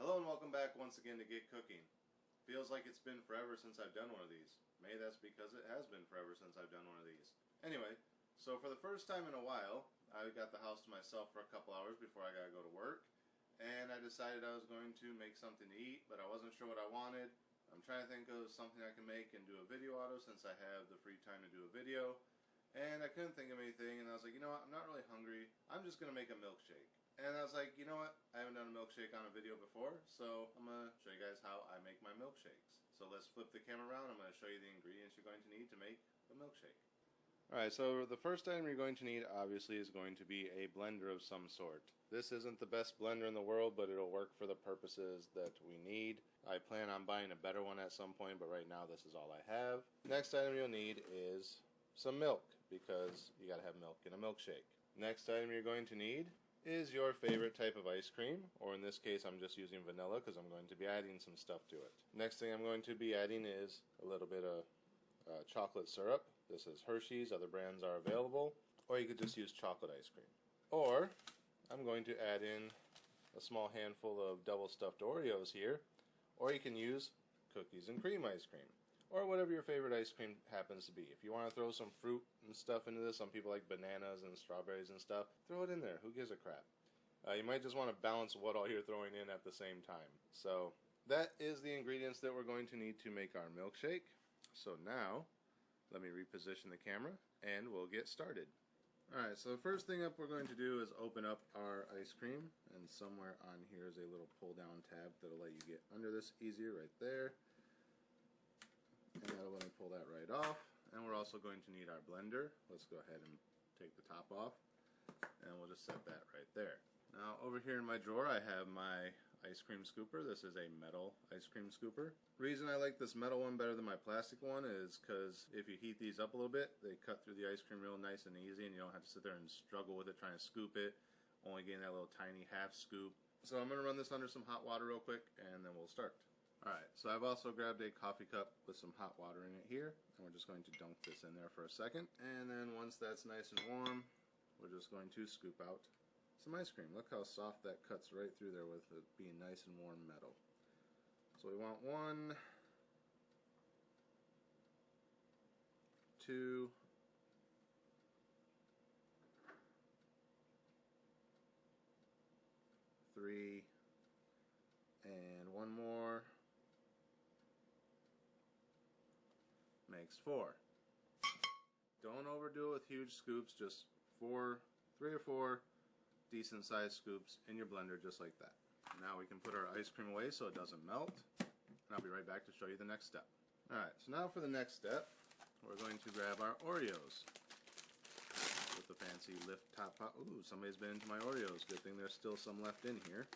Hello and welcome back once again to Get Cooking. Feels like it's been forever since I've done one of these. Maybe that's because it has been forever since I've done one of these. Anyway, so for the first time in a while, I got the house to myself for a couple hours before I gotta go to work. And I decided I was going to make something to eat, but I wasn't sure what I wanted. I'm trying to think of something I can make and do a video out of since I have the free time to do a video. And I couldn't think of anything, and I was like, you know what, I'm not really hungry. I'm just gonna make a milkshake. And I was like, you know what, I haven't done a milkshake on a video before, so I'm going to show you guys how I make my milkshakes. So let's flip the camera around. I'm going to show you the ingredients you're going to need to make a milkshake. Alright, so the first item you're going to need obviously is going to be a blender of some sort. This isn't the best blender in the world, but it'll work for the purposes that we need. I plan on buying a better one at some point, but right now this is all I have. Next item you'll need is some milk, because you gotta have milk in a milkshake. Next item you're going to need is your favorite type of ice cream, or in this case I'm just using vanilla because I'm going to be adding some stuff to it. Next thing I'm going to be adding is a little bit of chocolate syrup. This is Hershey's, other brands are available, or you could just use chocolate ice cream. Or I'm going to add in a small handful of double stuffed Oreos here, or you can use cookies and cream ice cream, or whatever your favorite ice cream happens to be. If you want to throw some fruit and stuff into this, some people like bananas and strawberries and stuff, throw it in there. Who gives a crap? You might just want to balance what all you're throwing in at the same time. So that is the ingredients that we're going to need to make our milkshake. So now, let me reposition the camera and we'll get started. Alright, so the first thing up we're going to do is open up our ice cream, and somewhere on here is a little pull down tab that'll let you get under this easier right there. And that'll let me pull that right off. And we're also going to need our blender. Let's go ahead and take the top off, and we'll just set that right there. Now over here in my drawer I have my ice cream scooper. This is a metal ice cream scooper. The reason I like this metal one better than my plastic one is because if you heat these up a little bit, they cut through the ice cream real nice and easy, and you don't have to sit there and struggle with it trying to scoop it, only getting that little tiny half scoop. So I'm going to run this under some hot water real quick and then we'll start. Alright, so I've also grabbed a coffee cup with some hot water in it here, and we're just going to dunk this in there for a second. And then once that's nice and warm, we're just going to scoop out some ice cream. Look how soft that cuts right through there with it being nice and warm metal. So we want 1, 2, 3, and 1 more. Makes 4. Don't overdo it with huge scoops, just 3 or 4 decent sized scoops in your blender, just like that. Now we can put our ice cream away so it doesn't melt, and I'll be right back to show you the next step. Alright, so now for the next step, we're going to grab our Oreos with the fancy lift top pot. Ooh, somebody's been into my Oreos. Good thing there's still some left in here.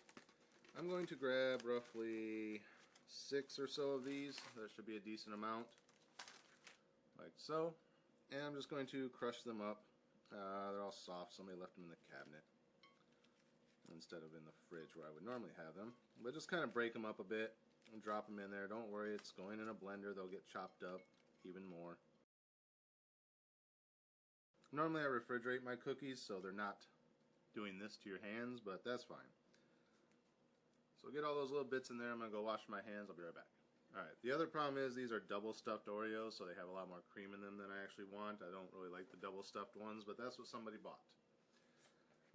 I'm going to grab roughly 6 or so of these. That should be a decent amount, like so. And I'm just going to crush them up. They're all soft. Somebody left them in the cabinet instead of in the fridge where I would normally have them. But just kind of break them up a bit and drop them in there. Don't worry, it's going in a blender. They'll get chopped up even more. Normally I refrigerate my cookies so they're not doing this to your hands, but that's fine. So get all those little bits in there. I'm going to go wash my hands. I'll be right back. Alright, the other problem is these are double stuffed Oreos, so they have a lot more cream in them than I actually want. I don't really like the double stuffed ones, but that's what somebody bought.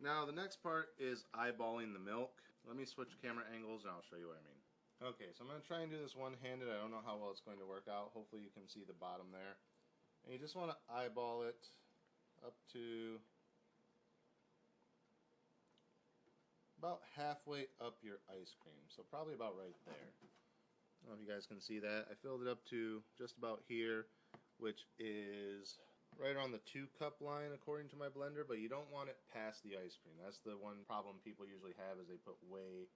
Now the next part is eyeballing the milk. Let me switch camera angles and I'll show you what I mean. Okay, so I'm going to try and do this one-handed. I don't know how well it's going to work out. Hopefully you can see the bottom there. And you just want to eyeball it up to about halfway up your ice cream. So probably about right there. I don't know if you guys can see that. I filled it up to just about here, which is right on the 2-cup line according to my blender, but you don't want it past the ice cream. That's the one problem people usually have, is they put way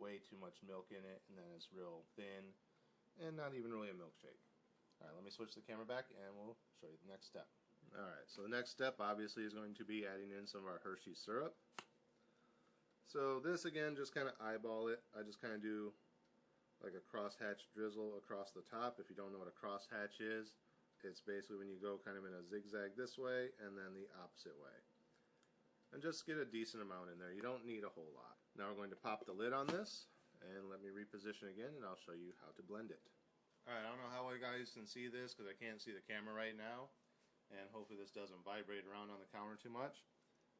too much milk in it, and then it's real thin and not even really a milkshake. Alright, let me switch the camera back and we'll show you the next step. Alright, so the next step obviously is going to be adding in some of our Hershey syrup. So this again, just kind of eyeball it. I just kind of do like a crosshatch drizzle across the top. If you don't know what a crosshatch is, it's basically when you go kind of in a zigzag this way and then the opposite way. And just get a decent amount in there. You don't need a whole lot. Now we're going to pop the lid on this, And let me reposition again and I'll show you how to blend it. Alright, I don't know how you guys can see this because I can't see the camera right now. And hopefully this doesn't vibrate around on the counter too much.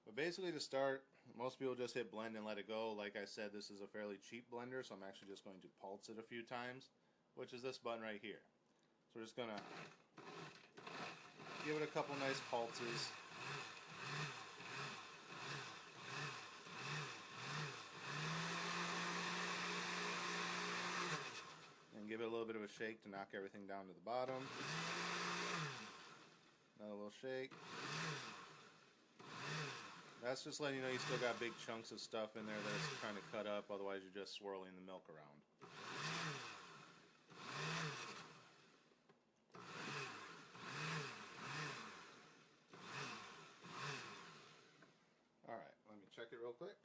But basically to start, most people just hit blend and let it go. Like I said, this is a fairly cheap blender, so I'm actually just going to pulse it a few times, which is this button right here. So we're just going to give it a couple nice pulses. And give it a little bit of a shake to knock everything down to the bottom. Another little shake. That's just letting you know you still got big chunks of stuff in there that it's trying to cut up, otherwise you're just swirling the milk around. Alright, let me check it real quick.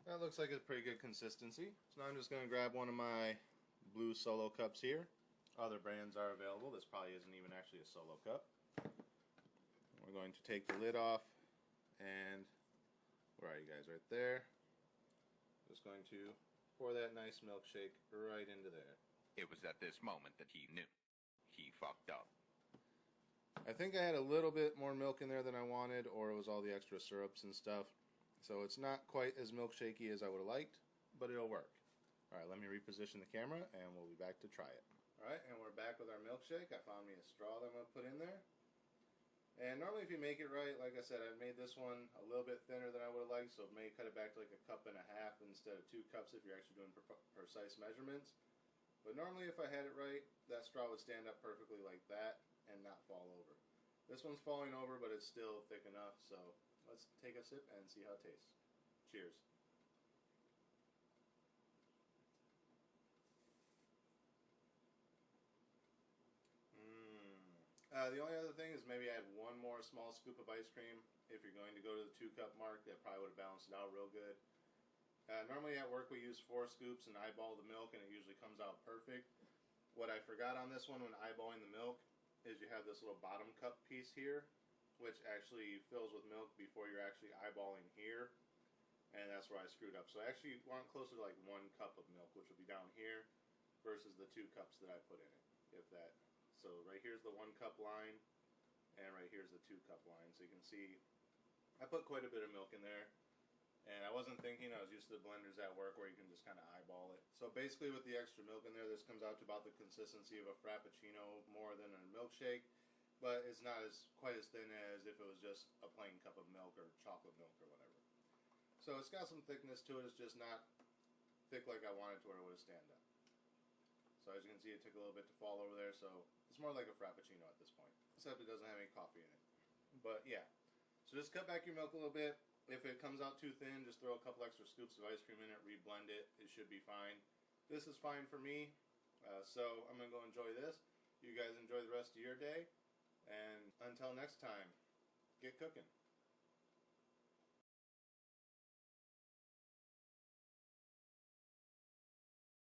That looks like it's pretty good consistency. So now I'm just going to grab one of my blue solo cups here. Other brands are available. This probably isn't even actually a solo cup. We're going to take the lid off. And where are you guys? Right there. Just going to pour that nice milkshake right into there. It was at this moment that he knew. He fucked up. I think I had a little bit more milk in there than I wanted, or it was all the extra syrups and stuff. So it's not quite as milkshakey as I would have liked, but it'll work. Alright, let me reposition the camera and we'll be back to try it. Alright, and we're back with our milkshake. I found me a straw that I'm going to put in there. And normally if you make it right, like I said, I made this one a little bit thinner than I would have liked, so maybe cut it back to like 1.5 cups instead of 2 cups if you're actually doing precise measurements. But normally if I had it right, that straw would stand up perfectly like that and not fall over. This one's falling over, but it's still thick enough, so let's take a sip and see how it tastes. Cheers. The only other thing is maybe add one more small scoop of ice cream. If you're going to go to the 2-cup mark, that probably would have balanced it out real good. Normally at work we use 4 scoops and eyeball the milk, and it usually comes out perfect. What I forgot on this one when eyeballing the milk is you have this little bottom cup piece here, which actually fills with milk before you're actually eyeballing here, and that's where I screwed up. So I actually want closer to like 1 cup of milk, which will be down here, versus the 2 cups that I put in it. If that. So right here's the 1 cup line, and right here's the 2 cup line. So you can see I put quite a bit of milk in there, and I wasn't thinking. I was used to the blenders at work where you can just kind of eyeball it. So basically with the extra milk in there, this comes out to about the consistency of a Frappuccino more than a milkshake, but it's not quite as thin as if it was just a plain cup of milk or chocolate milk or whatever. So it's got some thickness to it. It's just not thick like I wanted to where it would stand up. So as you can see, it took a little bit to fall over there, so it's more like a Frappuccino at this point, except it doesn't have any coffee in it. But yeah, so just cut back your milk a little bit. If it comes out too thin, just throw a couple extra scoops of ice cream in it, reblend it. It should be fine. This is fine for me, so I'm going to go enjoy this. You guys enjoy the rest of your day, and until next time, get cooking.